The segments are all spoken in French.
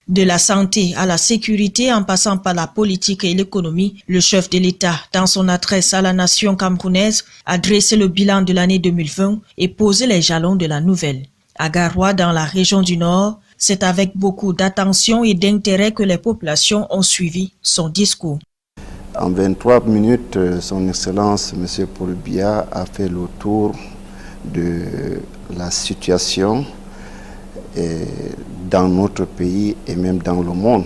De la santé à la sécurité en passant par la politique et l'économie, le chef de l'État, dans son adresse à la nation camerounaise, a dressé le bilan de l'année 2020 et posé les jalons de la nouvelle. À Garoua, dans la région du Nord, c'est avec beaucoup d'attention et d'intérêt que les populations ont suivi son discours. En 23 minutes, son Excellence, M. Paul Biya, a fait le tour de la situation dans notre pays et même dans le monde.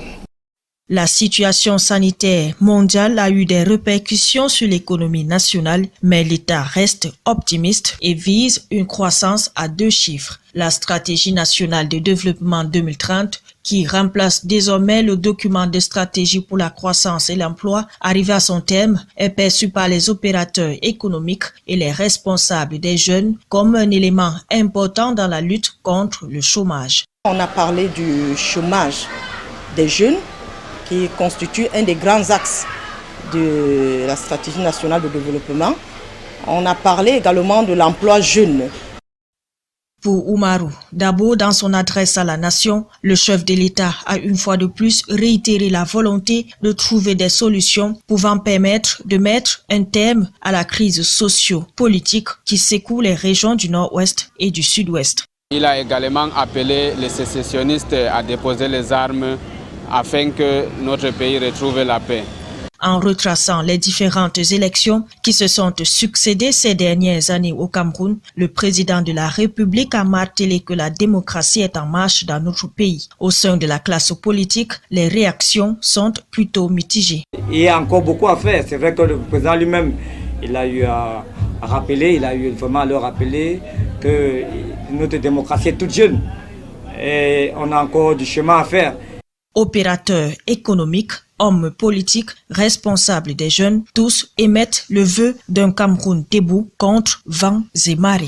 La situation sanitaire mondiale a eu des répercussions sur l'économie nationale, mais l'État reste optimiste et vise une croissance à 2 chiffres. La stratégie nationale de développement 2030, qui remplace désormais le document de stratégie pour la croissance et l'emploi, arrive à son terme, est perçue par les opérateurs économiques et les responsables des jeunes comme un élément important dans la lutte contre le chômage. On a parlé du chômage des jeunes, qui constitue un des grands axes de la stratégie nationale de développement. On a parlé également de l'emploi jeune. Pour Oumarou Dabo, dans son adresse à la nation, le chef de l'État a une fois de plus réitéré la volonté de trouver des solutions pouvant permettre de mettre un terme à la crise socio-politique qui secoue les régions du Nord-Ouest et du Sud-Ouest. Il a également appelé les sécessionnistes à déposer les armes afin que notre pays retrouve la paix. En retraçant les différentes élections qui se sont succédées ces dernières années au Cameroun, le président de la République a martelé que la démocratie est en marche dans notre pays. Au sein de la classe politique, les réactions sont plutôt mitigées. Il y a encore beaucoup à faire. C'est vrai que le président lui-même, il a eu à rappeler, il a eu vraiment à le rappeler que notre démocratie est toute jeune et on a encore du chemin à faire. Opérateurs économiques, hommes politiques, responsables des jeunes, tous émettent le vœu d'un Cameroun debout contre vents et marées.